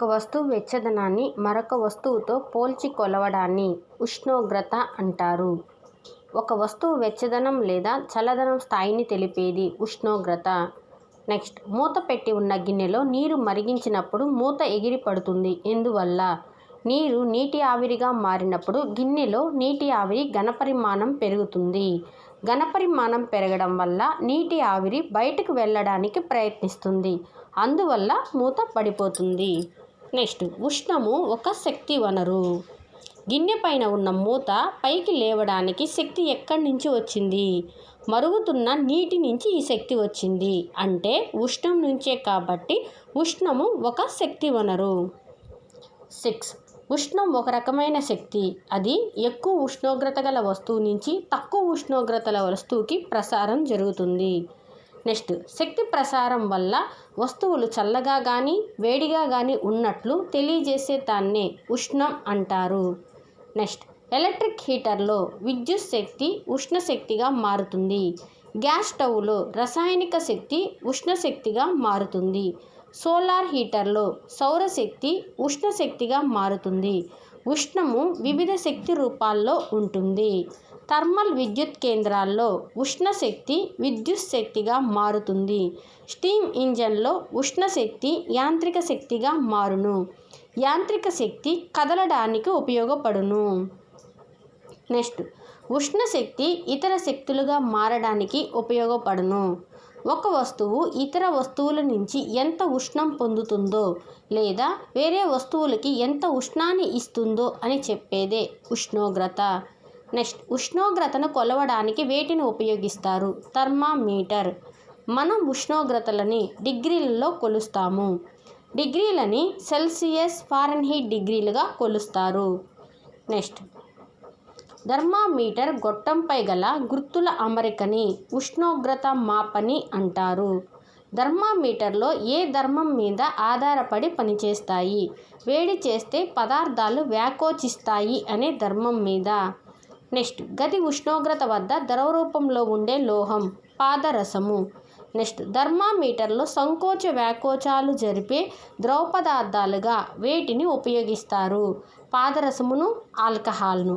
ఒక వస్తువు వెచ్చదనాన్ని మరొక వస్తువుతో పోల్చి కొలవడాన్ని ఉష్ణోగ్రత అంటారు. ఒక వస్తువు వెచ్చదనం లేదా చల్లదనం స్థాయిని తెలిపేది ఉష్ణోగ్రత. నెక్స్ట్, మూత పెట్టి ఉన్న గిన్నెలో నీరు మరిగించినప్పుడు మూత ఎగిరి పడుతుంది. ఎందువల్ల? నీరు నీటి ఆవిరిగా మారినప్పుడు గిన్నెలో నీటి ఆవిరి ఘనపరిమాణం పెరుగుతుంది. ఘనపరిమాణం పెరగడం వల్ల నీటి ఆవిరి బయటకు వెళ్ళడానికి ప్రయత్నిస్తుంది. అందువల్ల మూత పడిపోతుంది. నెక్స్ట్, ఉష్ణము ఒక శక్తి వనరు. గిన్నె పైన ఉన్న మూత పైకి లేవడానికి శక్తి ఎక్కడి నుంచి వచ్చింది? మరుగుతున్న నీటి నుంచి ఈ శక్తి వచ్చింది. అంటే ఉష్ణం నుంచే, కాబట్టి ఉష్ణము ఒక శక్తి వనరు. 6. ఉష్ణం ఒక రకమైన శక్తి. అది ఎక్కువ ఉష్ణోగ్రత గల వస్తువు నుంచి తక్కువ ఉష్ణోగ్రతల వస్తువుకి ప్రసారం జరుగుతుంది. నెక్స్ట్, శక్తి ప్రసారం వల్ల వస్తువులు చల్లగా కానీ వేడిగా కానీ ఉన్నట్లు తెలియజేసే దాన్నే ఉష్ణం అంటారు. నెక్స్ట్, ఎలక్ట్రిక్ హీటర్లో విద్యుత్ శక్తి ఉష్ణశక్తిగా మారుతుంది. గ్యాస్ స్టవ్లో రసాయనిక శక్తి ఉష్ణశక్తిగా మారుతుంది. సోలార్ హీటర్లో సౌరశక్తి ఉష్ణశక్తిగా మారుతుంది. ఉష్ణము వివిధ శక్తి రూపాల్లో ఉంటుంది. థర్మల్ విద్యుత్ కేంద్రాల్లో ఉష్ణశక్తి విద్యుత్ శక్తిగా మారుతుంది. స్టీమ్ ఇంజన్లో ఉష్ణశక్తి యాంత్రిక శక్తిగా మారును. యాంత్రిక శక్తి కదలడానికి ఉపయోగపడును. నెక్స్ట్, ఉష్ణశక్తి ఇతర శక్తులుగా మారడానికి ఉపయోగపడును. ఒక వస్తువు ఇతర వస్తువుల నుంచి ఎంత ఉష్ణం పొందుతుందో లేదా వేరే వస్తువులకి ఎంత ఉష్ణాన్ని ఇస్తుందో అని చెప్పేదే ఉష్ణోగ్రత. నెక్స్ట్, ఉష్ణోగ్రతను కొలవడానికి వేటిని ఉపయోగిస్తారు? థర్మామీటర్. మనం ఉష్ణోగ్రతలని డిగ్రీలలో కొలుస్తాము. డిగ్రీలని సెల్సియస్, ఫారెన్హీట్ డిగ్రీలుగా కొలుస్తారు. నెక్స్ట్, థర్మామీటర్ గొట్టంపై గల గుర్తుల అమరికని ఉష్ణోగ్రత మాపని అంటారు. థర్మామీటర్లో ఏ ధర్మం మీద ఆధారపడి పనిచేస్తాయి? వేడి చేస్తే పదార్థాలు వ్యాకోచిస్తాయి అనే ధర్మం మీద. నెక్స్ట్, గది ఉష్ణోగ్రత వద్ద ద్రవరూపంలో ఉండే లోహం పాదరసము. నెక్స్ట్, థర్మామీటర్లో సంకోచ వ్యాకోచాలు జరిపే ద్రవ పదార్థాలుగా వేటిని ఉపయోగిస్తారు? పాదరసమును, ఆల్కహాల్ను.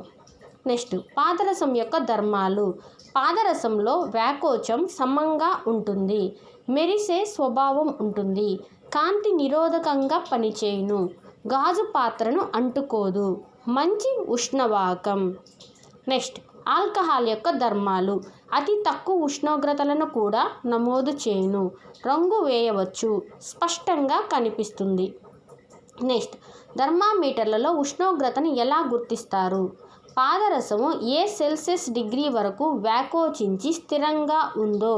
నెక్స్ట్, పాదరసం యొక్క ధర్మాలు. పాదరసంలో వ్యాకోచం సమంగా ఉంటుంది. మెరిసే స్వభావం ఉంటుంది. కాంతి నిరోధకంగా పనిచేయును. గాజు పాత్రను అంటుకోదు. మంచి ఉష్ణవాహకం. నెక్స్ట్, ఆల్కహాల్ యొక్క ధర్మాలు. అతి తక్కువ ఉష్ణోగ్రతలను కూడా నమోదు చేయును. రంగు వేయవచ్చు. స్పష్టంగా కనిపిస్తుంది. నెక్స్ట్, థర్మామీటర్లలో ఉష్ణోగ్రతను ఎలా గుర్తిస్తారు? పాదరసము ఏ సెల్సియస్ డిగ్రీ వరకు వ్యాకోచించి స్థిరంగా ఉందో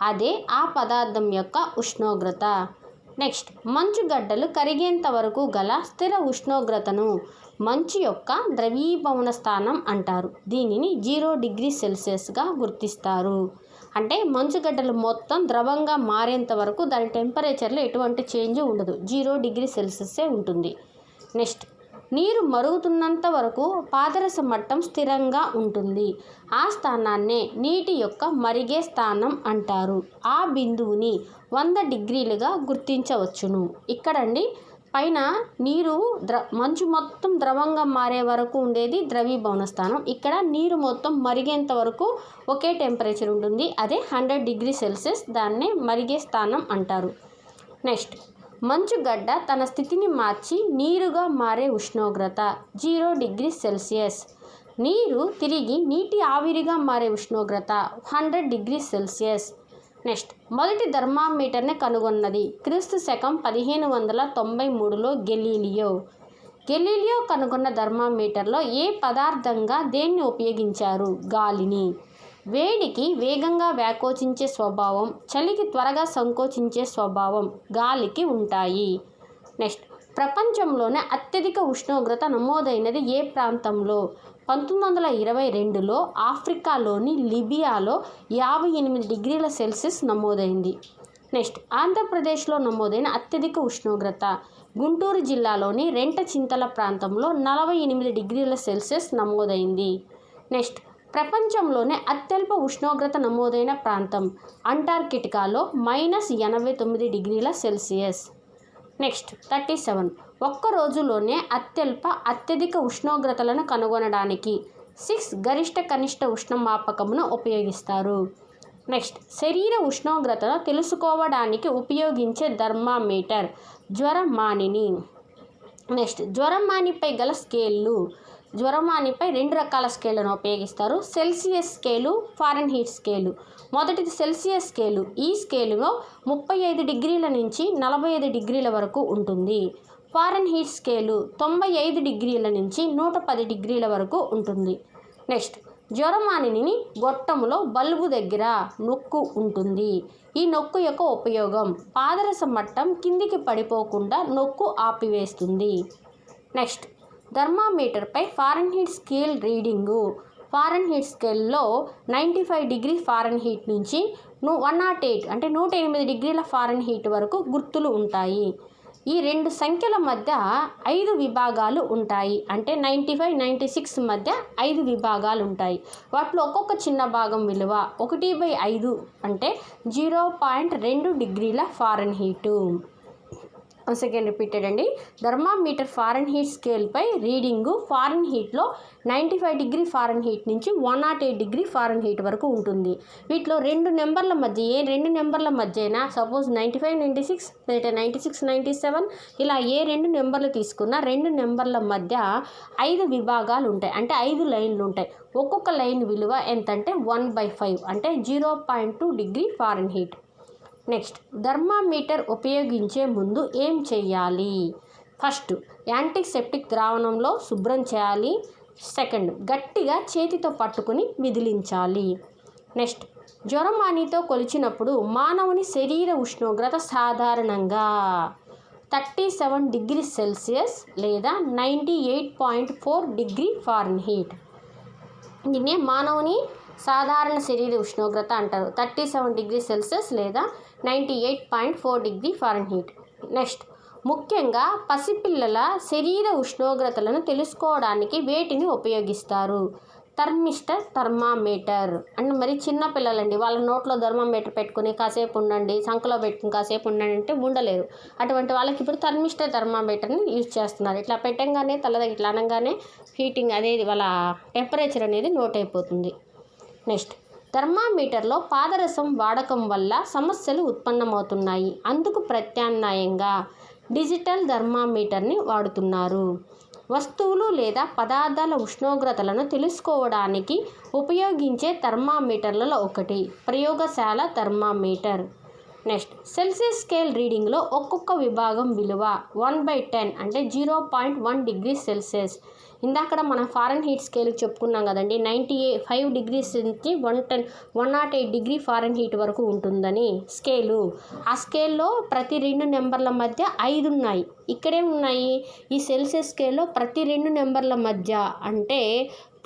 అదే ఆ పదార్థం యొక్క ఉష్ణోగ్రత. నెక్స్ట్, మంచుగడ్డలు కరిగేంత వరకు గల స్థిర ఉష్ణోగ్రతను మంచు యొక్క ద్రవీభవన స్థానం అంటారు. దీనిని 0 డిగ్రీ సెల్సియస్గా గుర్తిస్తారు. అంటే మంచుగడ్డలు మొత్తం ద్రవంగా మారేంత వరకు దాని టెంపరేచర్లో ఎటువంటి చేంజ్ ఉండదు. 0 డిగ్రీ సెల్సియస్సే ఉంటుంది. నెక్స్ట్, నీరు మరుగుతున్నంత వరకు పాదరస మట్టం స్థిరంగా ఉంటుంది. ఆ స్థానాన్నే నీటి యొక్క మరిగే స్థానం అంటారు. ఆ బిందువుని 100 డిగ్రీలుగా గుర్తించవచ్చును. ఇక్కడండి పైన నీరు మంచు మొత్తం ద్రవంగా మారే వరకు ఉండేది ద్రవీభవన స్థానం. ఇక్కడ నీరు మొత్తం మరిగేంత వరకు ఒకే టెంపరేచర్ ఉంటుంది. అదే 100 డిగ్రీ సెల్సియస్. దాన్నే మరిగే స్థానం అంటారు. నెక్స్ట్, మంచుగడ్డ తన స్థితిని మార్చి నీరుగా మారే ఉష్ణోగ్రత 0 డిగ్రీ సెల్సియస్. నీరు తిరిగి నీటి ఆవిరిగా మారే ఉష్ణోగ్రత 100 డిగ్రీ సెల్సియస్. నెక్స్ట్, మొదటి థర్మామీటర్ని కనుగొన్నది క్రీస్తు శకం 1593లో గెలీలియో కనుగొన్న థర్మామీటర్లో ఏ పదార్థంగా దేన్ని ఉపయోగించారు? గాలిని. వేడికి వేగంగా వ్యాకోచించే స్వభావం, చలికి త్వరగా సంకోచించే స్వభావం గాలికి ఉంటాయి. నెక్స్ట్, ప్రపంచంలోనే అత్యధిక ఉష్ణోగ్రత నమోదైనది ఏ ప్రాంతంలో? 1922లో ఆఫ్రికాలోని లిబియాలో 58 డిగ్రీల సెల్సియస్ నమోదైంది. నెక్స్ట్, ఆంధ్రప్రదేశ్లో నమోదైన అత్యధిక ఉష్ణోగ్రత గుంటూరు జిల్లాలోని రెంటచింతల ప్రాంతంలో 48 డిగ్రీల సెల్సియస్ నమోదైంది. నెక్స్ట్, ప్రపంచంలోనే అత్యల్ప ఉష్ణోగ్రత నమోదైన ప్రాంతం అంటార్కిటికాలో -89 డిగ్రీల సెల్సియస్. నెక్స్ట్ 37. ఒక్క రోజులోనే అత్యధిక ఉష్ణోగ్రతలను కనుగొనడానికి 6 గరిష్ట కనిష్ట ఉష్ణమాపకమును ఉపయోగిస్తారు. నెక్స్ట్, శరీర ఉష్ణోగ్రతను తెలుసుకోవడానికి ఉపయోగించే థర్మామీటర్ జ్వరమానిని. నెక్స్ట్, జ్వరమానిపై గల స్కేళ్ళు. జ్వరమానిపై 2 రకాల స్కేళ్లను ఉపయోగిస్తారు. Celsius scale, Fahrenheit scale. మొదటిది సెల్సియస్ స్కేలు. ఈ స్కేలులో 35 డిగ్రీల నుంచి 45 డిగ్రీల వరకు ఉంటుంది. ఫారెన్హీట్ స్కేలు 95 డిగ్రీల నుంచి 110 డిగ్రీల వరకు ఉంటుంది. నెక్స్ట్, జ్వరమానిని గొట్టములో బల్బు దగ్గర నొక్కు ఉంటుంది. ఈ నొక్కు యొక్క ఉపయోగం పాదరస మట్టం కిందికి పడిపోకుండా నొక్కు ఆపివేస్తుంది. నెక్స్ట్, థర్మామీటర్పై ఫారెన్హీట్ స్కేల్ రీడింగు. ఫారెన్హీట్ స్కేల్లో 95 డిగ్రీ ఫారెన్హీట్ నుంచి 108 అంటే 108 డిగ్రీల ఫారెన్హీట్ వరకు గుర్తులు ఉంటాయి. ఈ 2 సంఖ్యల మధ్య 5 విభాగాలు ఉంటాయి. అంటే 95, 96 మధ్య 5 విభాగాలు ఉంటాయి. వాటిలో ఒక్కొక్క చిన్న భాగం విలువ 1/5 అంటే 0.2 డిగ్రీల ఫారెన్హీటు. సెకండ్ రిపీటెడ్ అండి. థర్మామీటర్ ఫారెన్హీట్ స్కేల్పై రీడింగు ఫారెన్హీట్లో 95 డిగ్రీ ఫారెన్హీట్ నుంచి 108 డిగ్రీ ఫారెన్హీట్ వరకు ఉంటుంది. వీటిలో 2 నెంబర్ల మధ్య 2 నెంబర్ల మధ్య అయినా సపోజ్ 95, 96 లేదా 96, 97 ఇలా 2 నెంబర్లు తీసుకున్న 2 నెంబర్ల మధ్య 5 విభాగాలు ఉంటాయి. అంటే 5 లైన్లు ఉంటాయి. ఒక్కొక్క లైన్ విలువ ఎంతంటే 1/5 అంటే 0.2 డిగ్రీ ఫారెన్హీట్. నెక్స్ట్, థర్మామీటర్ ఉపయోగించే ముందు ఏం చేయాలి? ఫస్ట్, యాంటీసెప్టిక్ ద్రావణంలో శుభ్రం చేయాలి. సెకండ్, గట్టిగా చేతితో పట్టుకుని విదిలించాలి. నెక్స్ట్, జ్వరమానితో కొలిచినప్పుడు మానవుని శరీర ఉష్ణోగ్రత సాధారణంగా 37 డిగ్రీ సెల్సియస్ లేదా 98.4 డిగ్రీ ఫారెన్హీట్. దీన్నే మానవుని సాధారణ శరీర ఉష్ణోగ్రత అంటారు. 37 డిగ్రీ సెల్సియస్ లేదా 98.4 డిగ్రీ ఫారెన్హీట్. నెక్స్ట్, ముఖ్యంగా పసిపిల్లల శరీర ఉష్ణోగ్రతలను తెలుసుకోవడానికి వేటిని ఉపయోగిస్తారు? Thermistor, thermometer. అంటే మరి చిన్న పిల్లలండి, వాళ్ళ నోట్లో థర్మామీటర్ పెట్టుకుని కాసేపు ఉండండి, సంకలో పెట్టుకుని కాసేపు ఉండండి అంటే ఉండలేరు. అటువంటి వాళ్ళకి ఇప్పుడు థర్మిస్టర్, థర్మామీటర్ని యూజ్ చేస్తున్నారు. ఇట్లా పెట్టంగానే తల ఇట్లా అనగానే హీటింగ్ అనేది వాళ్ళ టెంపరేచర్ అనేది నోట్ అయిపోతుంది. నెక్స్ట్, థర్మామీటర్లో పాదరసం వాడకం వల్ల సమస్యలు ఉత్పన్నమవుతున్నాయి. అందుకు ప్రత్యామ్నాయంగా డిజిటల్ థర్మామీటర్ని వాడుతున్నారు. వస్తువులు లేదా పదార్థాల ఉష్ణోగ్రతలను తెలుసుకోవడానికి ఉపయోగించే థర్మామీటర్లలో ఒకటి ప్రయోగశాల థర్మామీటర్. నెక్స్ట్, సెల్సియస్ స్కేల్ రీడింగ్లో ఒక్కొక్క విభాగం విలువ 1/10 అంటే 0.1 డిగ్రీ సెల్సియస్. ఇందాక మనం ఫారెన్హీట్ స్కేల్కి చెప్పుకున్నాం కదండి, 95 డిగ్రీస్ నుంచి 108 డిగ్రీ ఫారెన్హీట్ వరకు ఉంటుందని స్కేలు. ఆ స్కేల్లో ప్రతి 2 నెంబర్ల మధ్య 5 ఉన్నాయి. ఇక్కడే ఉన్నాయి ఈ సెల్సియస్ స్కేల్లో ప్రతి 2 నెంబర్ల మధ్య అంటే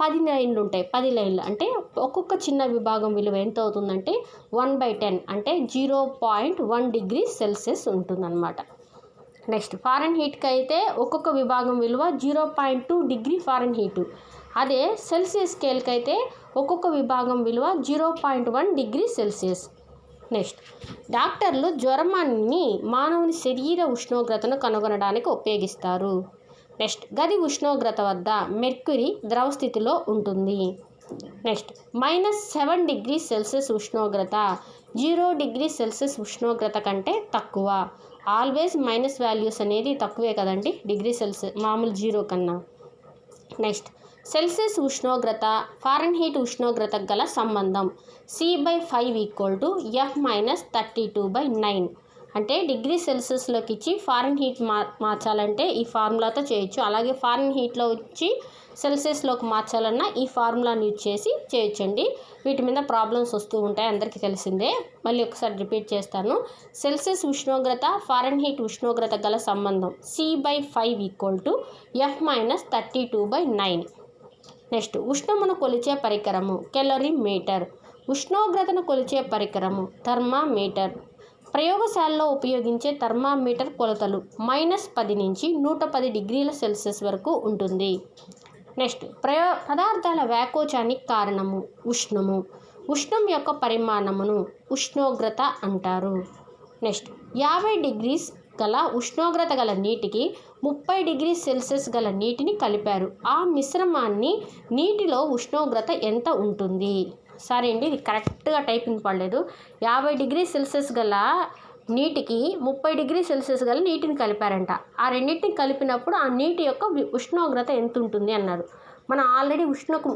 10 లైన్లు ఉంటాయి. 10 లైన్లు అంటే ఒక్కొక్క చిన్న విభాగం విలువ ఎంత అవుతుందంటే 1/10 అంటే 0.1 డిగ్రీ సెల్సియస్ ఉంటుందన్నమాట. నెక్స్ట్, ఫారెన్హీట్కి అయితే ఒక్కొక్క విభాగం విలువ 0.2 డిగ్రీ ఫారెన్హీటు. అదే సెల్సియస్ స్కేల్కి అయితే ఒక్కొక్క విభాగం విలువ 0.1 డిగ్రీ సెల్సియస్. నెక్స్ట్, డాక్టర్లు జ్వరమానిని మానవుని శరీర ఉష్ణోగ్రతను కనుగొనడానికి ఉపయోగిస్తారు. నెక్స్ట్, గది ఉష్ణోగ్రత వద్ద మెర్క్యూరీ ద్రవ స్థితిలో ఉంటుంది. నెక్స్ట్, -7 డిగ్రీ సెల్సియస్ ఉష్ణోగ్రత 0 డిగ్రీ సెల్సియస్ ఉష్ణోగ్రత కంటే తక్కువ. ఆల్వేస్ మైనస్ వాల్యూస్ అనేది తక్కువే కదండి డిగ్రీ సెల్సియస్ మామూలు 0 కన్నా. నెక్స్ట్, సెల్సియస్ ఉష్ణోగ్రత ఫారెన్హీట్ ఉష్ణోగ్రతకు గల సంబంధం C/5 = F-32/9. అంటే డిగ్రీ సెల్సియస్లోకి ఇచ్చి ఫారెన్హీట్ మార్చాలంటే ఈ ఫార్ములాతో చేయొచ్చు. అలాగే ఫారెన్హీట్లో వచ్చి సెల్సియస్లోకి మార్చాలన్నా ఈ ఫార్ములాని యూజ్ చేసి చేయొచ్చండి. వీటి మీద ప్రాబ్లమ్స్ వస్తూ ఉంటాయి, అందరికీ తెలిసిందే. మళ్ళీ ఒకసారి రిపీట్ చేస్తాను. సెల్సియస్ ఉష్ణోగ్రత ఫారెన్హీట్ ఉష్ణోగ్రత గల సంబంధం C/5 = F-32/9. నెక్స్ట్, ఉష్ణమును కొలిచే పరికరము కెలోరీమీటర్. ఉష్ణోగ్రతను కొలిచే పరికరము థర్మామీటర్. ప్రయోగశాలలో ఉపయోగించే థర్మామీటర్ కొలతలు -10 నుంచి 110 డిగ్రీల సెల్సియస్ వరకు ఉంటుంది. నెక్స్ట్, పదార్థాల వ్యాకోచానికి కారణము ఉష్ణము. ఉష్ణం యొక్క పరిమాణమును ఉష్ణోగ్రత అంటారు. నెక్స్ట్, 50 డిగ్రీస్ గల ఉష్ణోగ్రత గల నీటికి 30°C గల నీటిని కలిపారు. ఆ మిశ్రమాన్ని నీటిలో ఉష్ణోగ్రత ఎంత ఉంటుంది? సరే అండి, ఇది కరెక్ట్గా టైపింగ్ పడలేదు. 50°C గల నీటికి 30°C గల నీటిని కలిపారంట. ఆ రెండింటిని కలిపినప్పుడు ఆ నీటి యొక్క ఉష్ణోగ్రత ఎంత ఉంటుంది అన్నారు. మనం ఆల్రెడీ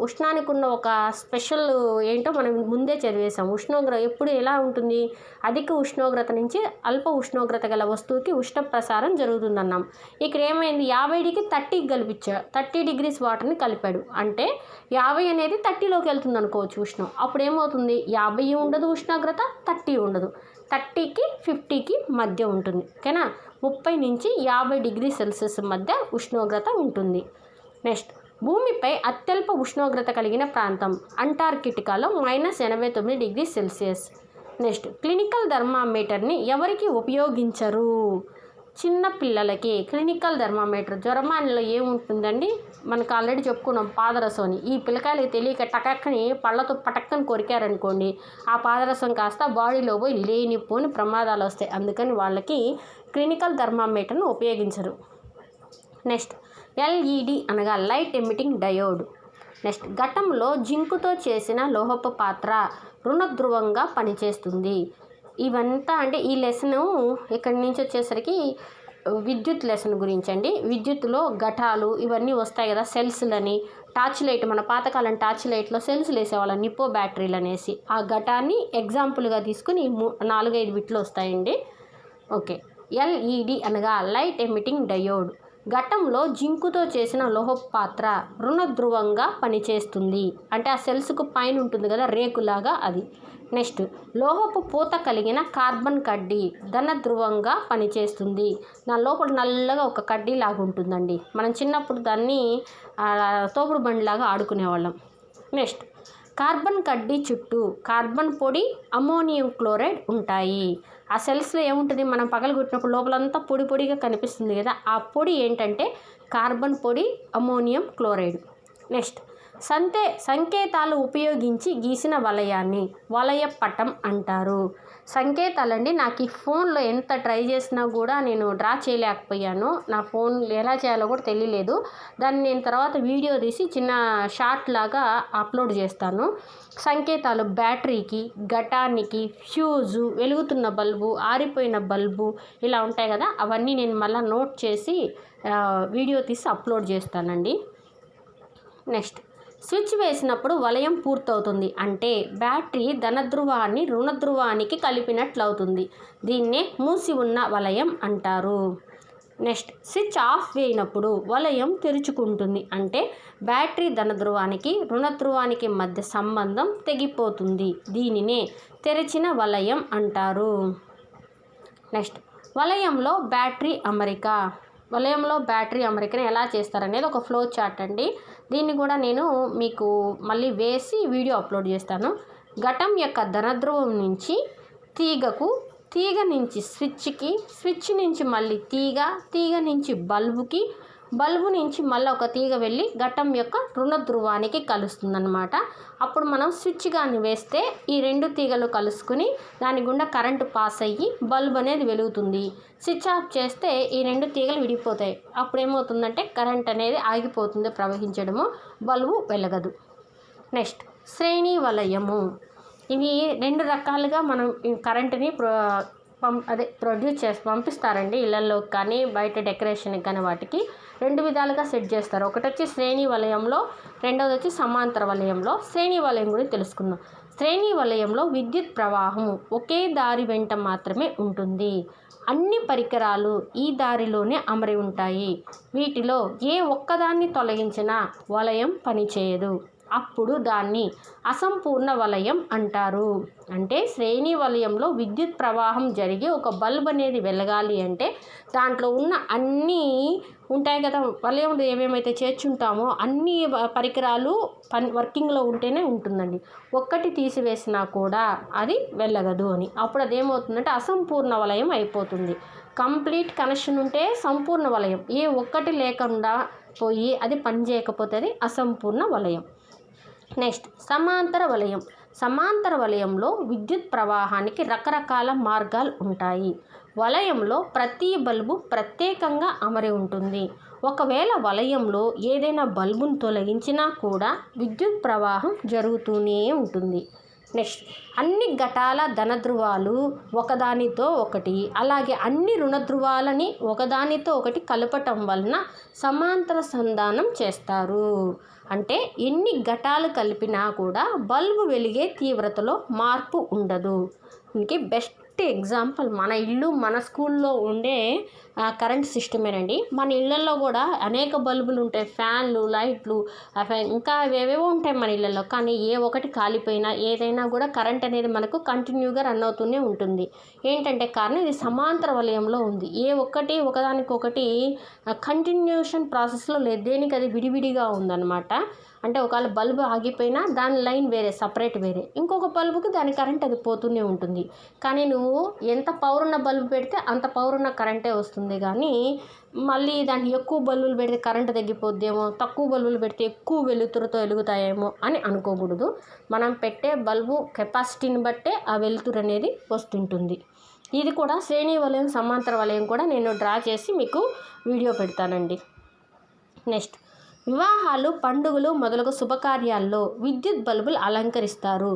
ఉష్ణానికి ఉన్న ఒక స్పెషల్ ఏంటో మనం ముందే చదివేసాం. ఉష్ణోగ్రత ఎప్పుడు ఎలా ఉంటుంది? అధిక ఉష్ణోగ్రత నుంచి అల్ప ఉష్ణోగ్రత గల వస్తువుకి ఉష్ణ ప్రసారం జరుగుతుందన్నాం. ఇక్కడ ఏమైంది? 50కి 30కి కలిపించాడు. 30 degrees వాటర్ని కలిపాడు. అంటే 50 అనేది 30లోకి వెళ్తుంది అనుకోవచ్చు ఉష్ణం. అప్పుడు ఏమవుతుంది? 50 ఉండదు ఉష్ణోగ్రత, 30 ఉండదు. 30కి 50కి మధ్య ఉంటుంది. ఓకేనా? 30 నుంచి 50°C మధ్య ఉష్ణోగ్రత ఉంటుంది. నెక్స్ట్, భూమిపై అత్యల్ప ఉష్ణోగ్రత కలిగిన ప్రాంతం అంటార్కిటికాలో -89°C. నెక్స్ట్, క్లినికల్ థర్మామీటర్ని ఎవరికి ఉపయోగించరు? చిన్న పిల్లలకి. క్లినికల్ థర్మామీటర్ జ్వరమానిలో ఏముంటుందండి? మనకు ఆల్రెడీ చెప్పుకున్నాం, పాదరసం అని. ఈ పిల్లకాయలకి తెలియక టకక్కని పళ్ళతో పటక్కని కొరికారనుకోండి, ఆ పాదరసం కాస్త బాడీలో పోయి లేనిపోని ప్రమాదాలు వస్తాయి. అందుకని వాళ్ళకి క్లినికల్ థర్మామీటర్ను ఉపయోగించరు. నెక్స్ట్, LED అనగా లైట్ ఎమిటింగ్ డయోడ్. నెక్స్ట్, ఘటంలో జింకుతో చేసిన లోహపు పాత్ర రుణధ్రువంగా పనిచేస్తుంది. ఇవంతా అంటే ఈ లెసను ఇక్కడి నుంచి వచ్చేసరికి విద్యుత్ లెసన్ గురించి అండి. విద్యుత్తులో ఘటాలు ఇవన్నీ వస్తాయి కదా, సెల్స్లని. టార్చ్ లైట్, మన పాతకాలం టార్చ్ లైట్లో సెల్స్లు వేసేవాళ్ళం, నిప్పో బ్యాటరీలు అనేసి. ఆ ఘటాన్ని ఎగ్జాంపుల్గా తీసుకుని 4-5 బిట్లు వస్తాయండి. ఓకే. LED అనగా లైట్ ఎమిటింగ్ డయోడ్. ఘటంలో జింకుతో చేసిన లోహపు పాత్ర రుణధ్రువంగా పనిచేస్తుంది. అంటే ఆ సెల్స్కు పైన ఉంటుంది కదా రేకులాగా, అది. నెక్స్ట్, లోహపు పూత కలిగిన కార్బన్ కడ్డీ ధనధ్రువంగా పనిచేస్తుంది. దాని లోపల నల్లగా ఒక కడ్డీ లాగా ఉంటుందండి. మనం చిన్నప్పుడు దాన్ని తోపుడు బండిలాగా ఆడుకునేవాళ్ళం. నెక్స్ట్, కార్బన్ కడ్డీ చుట్టూ కార్బన్ పొడి, అమోనియం క్లోరైడ్ ఉంటాయి. ఆ సెల్స్లో ఏముంటుంది? మనం పగలగొట్టినప్పుడు లోపలంతా పొడి పొడిగా కనిపిస్తుంది కదా, ఆ పొడి ఏంటంటే కార్బన్ పొడి, అమోనియం క్లోరైడ్. నెక్స్ట్, సంకేతాలు ఉపయోగించి గీసిన వలయాన్ని వలయ పటం అంటారు. సంకేతాలండి, నాకు ఈ ఫోన్లో ఎంత ట్రై చేసినా కూడా నేను డ్రా చేయలేకపోయాను. నా ఫోన్ ఎలా చేయాలో కూడా తెలియలేదు. దాన్ని నేను తర్వాత వీడియో తీసి చిన్న షార్ట్ లాగా అప్లోడ్ చేస్తాను. సంకేతాలు బ్యాటరీకి, ఘటానికి, ఫ్యూజు, వెలుగుతున్న బల్బు, ఆరిపోయిన బల్బు ఇలా ఉంటాయి కదా, అవన్నీ నేను మళ్ళీ నోట్ చేసి వీడియో తీసి అప్లోడ్ చేస్తానండి. నెక్స్ట్, స్విచ్ వేసినప్పుడు వలయం పూర్తవుతుంది. అంటే బ్యాటరీ ధనధ్రువాన్ని రుణధ్రువానికి కలిపినట్లు అవుతుంది. దీన్నే మూసి ఉన్న వలయం అంటారు. నెక్స్ట్, స్విచ్ ఆఫ్ అయినప్పుడు వలయం తెరుచుకుంటుంది. అంటే బ్యాటరీ ధనధ్రువానికి రుణధ్రువానికి మధ్య సంబంధం తెగిపోతుంది. దీనినే తెరిచిన వలయం అంటారు. నెక్స్ట్, వలయంలో బ్యాటరీ అమరిక. వలయంలో బ్యాటరీ అమరికను ఎలా చేస్తారనేది ఒక ఫ్లో చార్ట్ అండి. దీన్ని కూడా నేను మీకు మళ్ళీ వేసి వీడియో అప్లోడ్ చేస్తాను. ఘటం యొక్క ధనధ్రువం నుంచి తీగకు, తీగ నుంచి స్విచ్కి, స్విచ్ నుంచి మళ్ళీ తీగ నుంచి బల్బుకి, బల్బు నుంచి మళ్ళీ ఒక తీగ వెళ్ళి ఘటం యొక్క రుణధ్రువానికి కలుస్తుందన్నమాట. అప్పుడు మనం స్విచ్ కానీ వేస్తే ఈ 2 తీగలు కలుసుకుని దాని గుండా కరెంటు పాస్ అయ్యి బల్బ్ అనేది వెలుగుతుంది. స్విచ్ ఆఫ్ చేస్తే ఈ 2 తీగలు విడిపోతాయి. అప్పుడు ఏమవుతుందంటే కరెంట్ అనేది ఆగిపోతుంది ప్రవహించడము, బల్బు వెలగదు. నెక్స్ట్, శ్రేణి వలయము. ఇవి 2 రకాలుగా మనం కరెంటుని ప్రొడ్యూస్ చేసి పంపిస్తారండి. ఇళ్లలో కానీ బయట డెకరేషన్కి కానీ వాటికి 2 విధాలుగా సెట్ చేస్తారు. ఒకటి వచ్చి శ్రేణి వలయంలో, రెండవది వచ్చి సమాంతర వలయంలో. శ్రేణి వలయం గురించి తెలుసుకుందాం. శ్రేణి వలయంలో విద్యుత్ ప్రవాహం ఒకే దారి వెంట మాత్రమే ఉంటుంది. అన్ని పరికరాలు ఈ దారిలోనే అమరి ఉంటాయి. వీటిలో ఏ ఒక్కదాన్ని తొలగించినా వలయం పనిచేయదు. అప్పుడు దాన్ని అసంపూర్ణ వలయం అంటారు. అంటే శ్రేణి వలయంలో విద్యుత్ ప్రవాహం జరిగి ఒక బల్బ్ అనేది వెలగాలి అంటే దాంట్లో ఉన్న అన్నీ ఉంటాయి కదా, వలయంలో ఏమేమైతే చేర్చుంటామో అన్ని పరికరాలు వర్కింగ్లో ఉంటేనే ఉంటుందండి. ఒక్కటి తీసివేసినా కూడా అది వెళ్ళగదు అని. అప్పుడు అదేమవుతుందంటే అసంపూర్ణ వలయం అయిపోతుంది. కంప్లీట్ కనెక్షన్ ఉంటే సంపూర్ణ వలయం, ఏ ఒక్కటి లేకుండా పోయి అది పనిచేయకపోతే అది అసంపూర్ణ వలయం. నెక్స్ట్, సమాంతర వలయం. సమాంతర వలయంలో విద్యుత్ ప్రవాహానికి రకరకాల మార్గాలు ఉంటాయి. వలయంలో ప్రతి బల్బు ప్రత్యేకంగా అమరి ఉంటుంది. ఒకవేళ వలయంలో ఏదైనా బల్బును తొలగించినా కూడా విద్యుత్ ప్రవాహం జరుగుతూనే ఉంటుంది. నెక్స్ట్, అన్ని ఘటాల ధనధ్రువాలు ఒకదానితో ఒకటి, అలాగే అన్ని రుణధ్రువాలని ఒకదానితో ఒకటి కలపటం వలన సమాంతర సంధానం చేస్తారు. అంటే ఎన్ని ఘటాలు కలిపినా కూడా బల్బు వెలిగే తీవ్రతలో మార్పు ఉండదు. దీనికి బెస్ట్ ఎగ్జాంపుల్ మన ఇల్లు, మన స్కూల్లో ఉండే కరెంట్ సిస్టమేనండి. మన ఇళ్ళల్లో కూడా అనేక బల్బులు ఉంటాయి, ఫ్యాన్లు, లైట్లు, ఇంకా ఏవేవో ఉంటాయి మన ఇళ్ళల్లో. కానీ ఏ ఒకటి కాలిపోయినా ఏదైనా కూడా కరెంట్ అనేది మనకు కంటిన్యూగా రన్ అవుతూనే ఉంటుంది. ఏంటంటే కారణం, ఇది సమాంతర వలయంలో ఉంది. ఏ ఒక్కటి ఒకదానికొకటి కంటిన్యూషన్ ప్రాసెస్లో లేదు, దేనికి అది విడివిడిగా ఉందన్నమాట. అంటే ఒకవేళ బల్బు ఆగిపోయినా దాని లైన్ వేరే, సపరేట్ వేరే, ఇంకొక బల్బుకి దాని కరెంట్ అది పోతూనే ఉంటుంది. కానీ నువ్వు ఎంత పవర్ ఉన్న బల్బు పెడితే అంత పవర్ ఉన్న కరెంటే వస్తుంది. కానీ మళ్ళీ దానికి ఎక్కువ బల్బులు పెడితే కరెంట్ తగ్గిపోద్దేమో, తక్కువ బల్బులు పెడితే ఎక్కువ వెలుతురుతో వెలుగుతాయేమో అని అనుకోకూడదు. మనం పెట్టే బల్బు కెపాసిటీని బట్టే ఆ వెలుతురు అనేది వస్తుంటుంది. ఇది కూడా శ్రేణి వలయం, సమాంతర వలయం కూడా నేను డ్రా చేసి మీకు వీడియో పెడతానండి. నెక్స్ట్, వివాహాలు, పండుగలు మొదలగు శుభకార్యాల్లో విద్యుత్ బల్బులు అలంకరిస్తారు.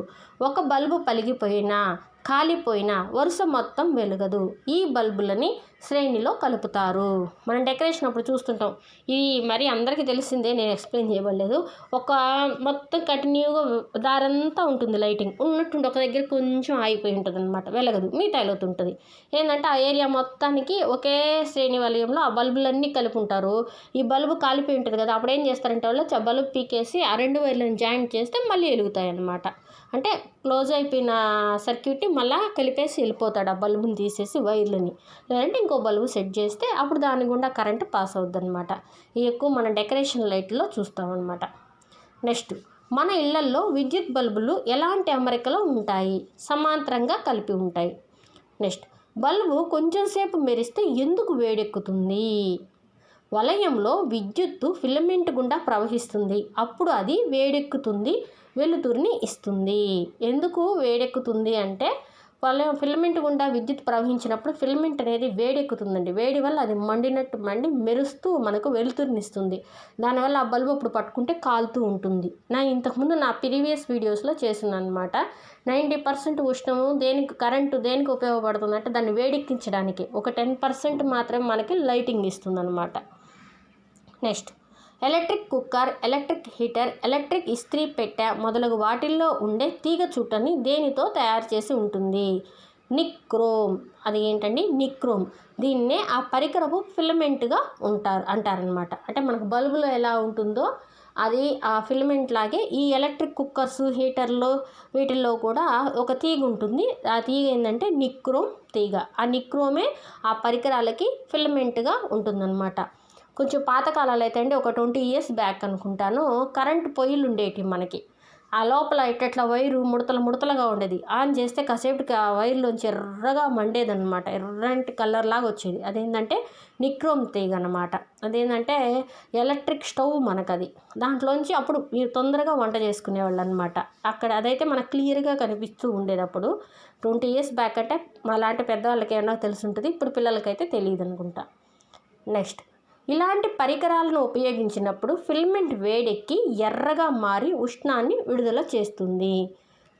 ఒక బల్బు పలిగిపోయినా, కాలిపోయినా వరుస మొత్తం వెలగదు. ఈ బల్బులని శ్రేణిలో కలుపుతారు. మనం డెకరేషన్ అప్పుడు చూస్తుంటాం. ఇది మరి అందరికీ తెలిసిందే, నేను ఎక్స్ప్లెయిన్ చేయబడలేదు. ఒక మొత్తం కంటిన్యూగా దారంతా ఉంటుంది, లైటింగ్ ఉన్నట్టుండి ఒక దగ్గర కొంచెం ఆగిపోయి ఉంటుంది అనమాట, వెలగదు, మిగతా వెలుగుతుంటుంది. ఏంటంటే ఆ ఏరియా మొత్తానికి ఒకే శ్రేణి వలయంలో ఆ బల్బులన్నీ కలుపుకుంటారు. ఈ బల్బు కాలిపోయి ఉంటుంది కదా, అప్పుడు ఏం చేస్తారంటే వాళ్ళు బల్బు పీకేసి ఆ రెండు వైర్లను జాయింట్ చేస్తే మళ్ళీ వెలుగుతాయి అన్నమాట. అంటే క్లోజ్ అయిపోయిన సర్క్యూట్ని మళ్ళీ కలిపేసి వెళ్ళిపోతాడు, ఆ బల్బుని తీసేసి వైర్లని. లేదంటే ఇంకో బల్బు సెట్ చేస్తే అప్పుడు దాని గుండా కరెంటు పాస్ అవుద్ది అనమాట. ఇది ఎక్కువ మన డెకరేషన్ లైట్లో చూస్తామన్నమాట. నెక్స్ట్, మన ఇళ్లల్లో విద్యుత్ బల్బులు ఎలాంటి అమరికలో ఉంటాయి? సమాంతరంగా కలిపి ఉంటాయి. నెక్స్ట్, బల్బు కొంచెం సేపు మెరిస్తే ఎందుకు వేడెక్కుతుంది? వలయంలో విద్యుత్తు ఫిలమెంట్ గుండా ప్రవహిస్తుంది, అప్పుడు అది వేడెక్కుతుంది, వెలుతురుని ఇస్తుంది. ఎందుకు వేడెక్కుతుంది అంటే, ఫిలమెంట్ గుండా విద్యుత్ ప్రవహించినప్పుడు ఫిలమెంట్ అనేది వేడెక్కుతుందండి. వేడి వల్ల అది మండినట్టు మండి మెరుస్తూ మనకు వెలుతురునిస్తుంది. దానివల్ల ఆ బల్బు అప్పుడు పట్టుకుంటే కాలుతూ ఉంటుంది. ఇంతకుముందు నా ప్రీవియస్ వీడియోస్లో చేస్తున్నాను అనమాట. 90% ఉష్ణము కరెంటు దేనికి ఉపయోగపడుతుంది అంటే దాన్ని వేడెక్కించడానికి. ఒక 10% మాత్రమే మనకి లైటింగ్ ఇస్తుంది అనమాట. Next, electric cooker, electric heater, electric ఇస్త్రీ పెట్టె మొదలగు వాటిల్లో ఉండే తీగ చుట్టని దేనితో తయారు చేసి ఉంటుంది? నిక్రోమ్. అది ఏంటండి? నిక్రోమ్. దీన్నే ఆ పరికరపు ఫిలమెంట్గా అంటారనమాట. అంటే మనకు బల్బులో ఎలా ఉంటుందో అది ఆ ఫిలమెంట్ లాగే ఈ ఎలక్ట్రిక్ కుక్కర్స్, హీటర్లు వీటిల్లో కూడా ఒక తీగ ఉంటుంది. ఆ తీగ ఏంటంటే నిక్రోమ్ తీగ. ఆ నిక్రోమే ఆ పరికరాలకి ఫిలమెంట్గా ఉంటుందన్నమాట. కొంచెం పాతకాలాలు అయితే అండి, ఒక 20 years బ్యాక్ అనుకుంటాను, కరెంటు పొయ్యిలు ఉండేటివి మనకి. ఆ లోపల ఇట్లా వైరు ముడతలుగా ఉండేది. ఆన్ చేస్తే కాసేపటికి ఆ వైర్లోంచి ఎర్రగా మండేదన్నమాట, ఎర్రంటి కలర్ లాగా వచ్చేది. అదేంటంటే నిక్రోమ్ తీగ అన్నమాట. అదేంటంటే ఎలక్ట్రిక్ స్టవ్ మనకది. దాంట్లోంచి అప్పుడు మీరు తొందరగా వంట చేసుకునేవాళ్ళు అనమాట. అక్కడ అదైతే మనకు క్లియర్గా కనిపిస్తూ ఉండేది. అప్పుడు 20 years బ్యాక్ అంటే అలాంటి పెద్దవాళ్ళకి ఏమన్నా తెలిసి ఉంటుంది, ఇప్పుడు పిల్లలకైతే తెలియదు అనుకుంటా. నెక్స్ట్, ఇలాంటి పరికరాలను ఉపయోగించినప్పుడు ఫిలమెంట్ వేడెక్కి ఎర్రగా మారి ఉష్ణాన్ని విడుదల చేస్తుంది.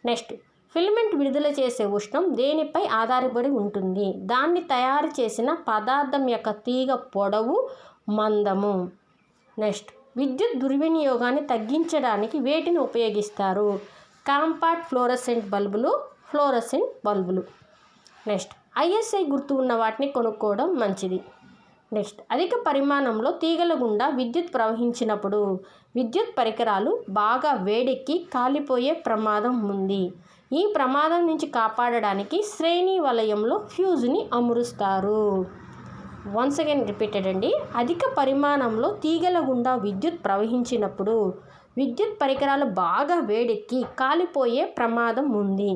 నెక్స్ట్, ఫిలమెంట్ విడుదల చేసే ఉష్ణం దేనిపై ఆధారపడి ఉంటుంది? దాన్ని తయారు చేసిన పదార్థం యొక్క తీగ పొడవు, మందము. నెక్స్ట్, విద్యుత్ దుర్వినియోగాన్ని తగ్గించడానికి వేటిని ఉపయోగిస్తారు? కాంపాక్ట్ ఫ్లోరసెంట్ బల్బులు, ఫ్లోరసెంట్ బల్బులు. నెక్స్ట్, ISI గుర్తు ఉన్న వాటిని కొనుక్కోవడం మంచిది. నెక్స్ట్, అధిక పరిమాణంలో తీగల గుండా విద్యుత్ ప్రవహించినప్పుడు విద్యుత్ పరికరాలు బాగా వేడెక్కి కాలిపోయే ప్రమాదం ఉంది. ఈ ప్రమాదం నుంచి కాపాడడానికి శ్రేణి వలయంలో ఫ్యూజ్ని అమరుస్తారు. వన్స్ అగైన్ రిపీటెడ్ అండి. అధిక పరిమాణంలో తీగల గుండా విద్యుత్ ప్రవహించినప్పుడు విద్యుత్ పరికరాలు బాగా వేడెక్కి కాలిపోయే ప్రమాదం ఉంది.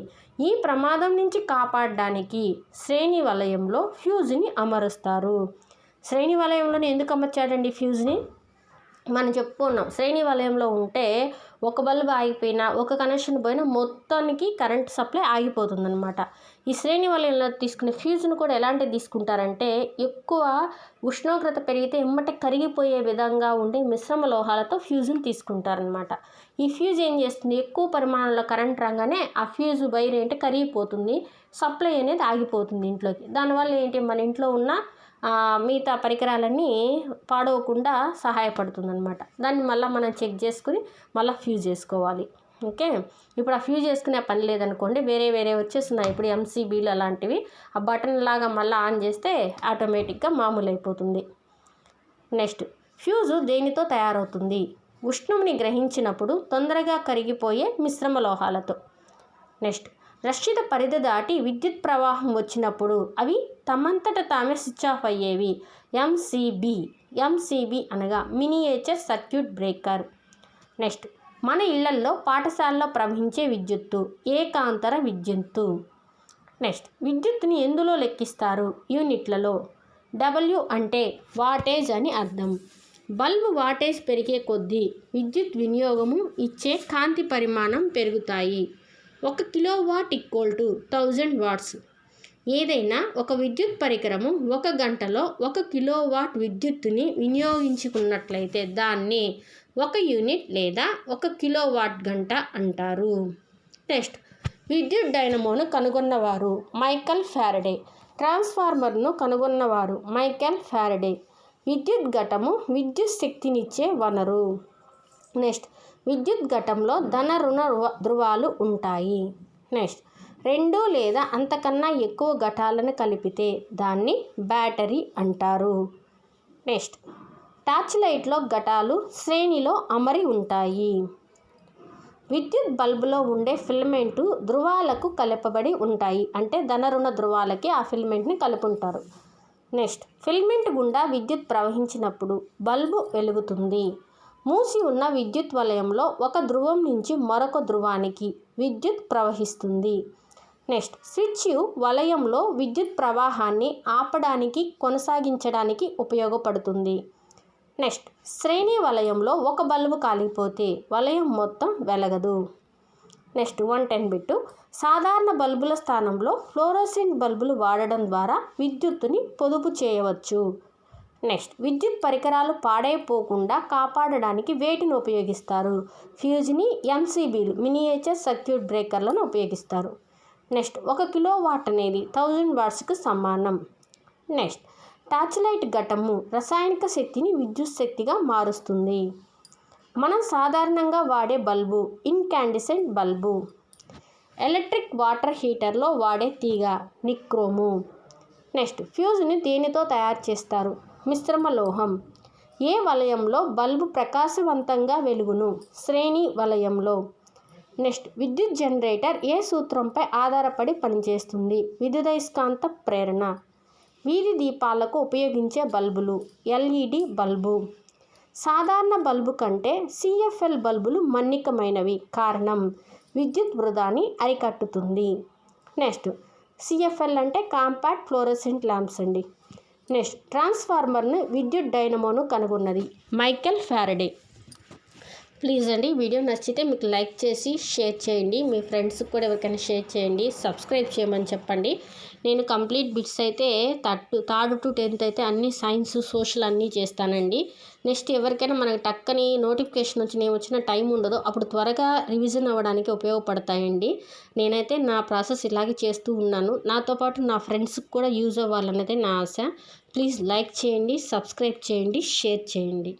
ఈ ప్రమాదం నుంచి కాపాడడానికి శ్రేణి వలయంలో ఫ్యూజ్ని అమరుస్తారు. శ్రేణి వలయంలోనే ఎందుకు అమర్చాడండి ఫ్యూజ్ని? మనం చెప్పుకున్నాం, శ్రేణి వలయంలో ఉంటే ఒక బల్బు ఆగిపోయినా, ఒక కనెక్షన్ పోయినా మొత్తానికి కరెంట్ సప్లై ఆగిపోతుందన్నమాట. ఈ శ్రేణి వలయంలో తీసుకునే ఫ్యూజ్ను కూడా ఎలాంటివి తీసుకుంటారంటే ఎక్కువ ఉష్ణోగ్రత పెరిగితే ఎమ్మటే కరిగిపోయే విధంగా ఉండే మిశ్రమ లోహాలతో ఫ్యూజులు తీసుకుంటారనమాట. ఈ ఫ్యూజ్ ఏం చేస్తుంది, ఎక్కువ పరిమాణంలో కరెంట్ రాగానే ఆ ఫ్యూజ్ వైర్ ఏంటి కరిగిపోతుంది, సప్లై అనేది ఆగిపోతుంది ఇంట్లోకి. దానివల్ల ఏంటి మన ఇంట్లో ఉన్న మిగతా పరికరాలన్నీ పాడవకుండా సహాయపడుతుంది అనమాట. దాన్ని మళ్ళీ మనం చెక్ చేసుకుని మళ్ళీ ఫ్యూజ్ చేసుకోవాలి. ఓకే, ఇప్పుడు ఆ ఫ్యూజ్ చేసుకునే పని లేదనుకోండి, వేరే వచ్చేస్తున్నాయి ఇప్పుడు ఎంసీబీలు అలాంటివి. ఆ బటన్ లాగా మళ్ళీ ఆన్ చేస్తే ఆటోమేటిక్గా మామూలు అయిపోతుంది. నెక్స్ట్, ఫ్యూజు దేనితో తయారవుతుంది? ఉష్ణంని గ్రహించినప్పుడు తొందరగా కరిగిపోయే మిశ్రమ లోహాలతో. నెక్స్ట్, రక్షిత పరిధి దాటి విద్యుత్ ప్రవాహం వచ్చినప్పుడు అవి తమంతట తామే స్విచ్ ఆఫ్ అయ్యేవి. ఎంసీబీ అనగా మినియేచర్ సర్క్యూట్ బ్రేకర్. నెక్స్ట్, మన ఇళ్లల్లో పాఠశాలలో ప్రవహించే విద్యుత్తు ఏకాంతర విద్యుత్తు. నెక్స్ట్, విద్యుత్తుని ఎందులో లెక్కిస్తారు? యూనిట్లలో. W అంటే వాటేజ్ అని అర్థం. బల్బు వాటేజ్ పెరిగే కొద్దీ విద్యుత్ వినియోగము ఇచ్చే కాంతి పరిమాణం పెరుగుతాయి. 1 కిలోవాట్ = 1000 వాట్స్. ఏదైనా ఒక విద్యుత్ పరికరము 1 గంటలో 1 కిలోవాట్ విద్యుత్తుని వినియోగించుకున్నట్లయితే దాన్ని 1 యూనిట్ లేదా 1 కిలోవాట్ గంట అంటారు. నెక్స్ట్, విద్యుత్ డైనమోను కనుగొన్నవారు మైకల్ ఫారడే. ట్రాన్స్ఫార్మర్ను కనుగొన్నవారు మైకల్ ఫారడే. విద్యుత్ ఘటము విద్యుత్ శక్తినిచ్చే వనరు. నెక్స్ట్, విద్యుత్ ఘటంలో ధన రుణ ధ్రువాలు ఉంటాయి. నెక్స్ట్, 2 లేదా అంతకన్నా ఎక్కువ ఘటాలను కలిపితే దాన్ని బ్యాటరీ అంటారు. నెక్స్ట్, టార్చ్ లైట్లో ఘటాలు శ్రేణిలో అమరి ఉంటాయి. విద్యుత్ బల్బులో ఉండే ఫిలమెంటు ధ్రువాలకు కలపబడి ఉంటాయి. అంటే ధన రుణ ధ్రువాలకి ఆ ఫిలమెంట్ని కలుపుంటారు. నెక్స్ట్, ఫిలమెంట్ గుండా విద్యుత్ ప్రవహించినప్పుడు బల్బు వెలుగుతుంది. మూసి ఉన్న విద్యుత్ వలయంలో ఒక ధ్రువం నుంచి మరొక ధ్రువానికి విద్యుత్ ప్రవహిస్తుంది. నెక్స్ట్, స్విచ్ వలయంలో విద్యుత్ ప్రవాహాన్ని ఆపడానికి కొనసాగించడానికి ఉపయోగపడుతుంది. నెక్స్ట్, శ్రేణి వలయంలో ఒక బల్బు కాలిపోతే వలయం మొత్తం వెలగదు. Next, 110 bit. సాధారణ బల్బుల స్థానంలో ఫ్లోరోసెంట్ బల్బులు వాడడం ద్వారా విద్యుత్తుని పొదుపు చేయవచ్చు. నెక్స్ట్, విద్యుత్ పరికరాలు పాడైపోకుండా కాపాడడానికి వేటిని ఉపయోగిస్తారు? ఫ్యూజ్ని, ఎంసీబీలు మినియేచర్ సర్క్యూట్ బ్రేకర్లను ఉపయోగిస్తారు. నెక్స్ట్, 1 కిలోవాట్ అనేది 1000 వాట్స్కు సమానం. నెక్స్ట్, టార్చ్ లైట్ ఘటము రసాయనిక శక్తిని విద్యుత్ శక్తిగా మారుస్తుంది. మనం సాధారణంగా వాడే bulb incandescent bulb. Electric water హీటర్లో వాడే తీగ నిక్రోము. నెక్స్ట్, ఫ్యూజ్ని దేనితో తయారు చేస్తారు? మిశ్రమ లోహం. ఏ వలయంలో బల్బు ప్రకాశవంతంగా వెలుగును? శ్రేణి వలయంలో. నెక్స్ట్, విద్యుత్ జనరేటర్ ఏ సూత్రంపై ఆధారపడి పనిచేస్తుంది? విద్యుదయస్కాంత ప్రేరణ. వీధి దీపాలకు ఉపయోగించే బల్బులు LED బల్బు. సాధారణ బల్బు కంటే CFL బల్బులు మన్నికమైనవి. కారణం విద్యుత్ వృధాని అరికట్టుతుంది. నెక్స్ట్, CFL అంటే కాంపాక్ట్ ఫ్లోరోసెంట్ ల్యాంప్స్ అండి. నెక్స్ట్, ట్రాన్స్ఫార్మర్ను విద్యుత్ డైనమోను కనుగొన్నది మైకల్ ఫారడే. ప్లీజ్ అండి, వీడియో నచ్చితే మీకు లైక్ చేసి షేర్ చేయండి. మీ ఫ్రెండ్స్కి కూడా ఎవరికైనా షేర్ చేయండి. సబ్స్క్రైబ్ చేయమని చెప్పండి. నేను కంప్లీట్ బిట్స్ అయితే 3rd to 10th అయితే అన్ని సైన్స్, సోషల్ అన్నీ చేస్తానండి. నెక్స్ట్, ఎవరికైనా మనకు టక్కని నోటిఫికేషన్ వచ్చిన టైం ఉండదు, అప్పుడు త్వరగా రివిజన్ అవ్వడానికి ఉపయోగపడతాయండి. నేనైతే నా ప్రాసెస్ ఇలాగే చేస్తూ ఉన్నాను. నాతో పాటు నా ఫ్రెండ్స్కి కూడా యూజ్ అవ్వాలన్నదే నా ఆశ. ప్లీజ్ లైక్ చేయండి, సబ్స్క్రైబ్ చేయండి, షేర్ చేయండి.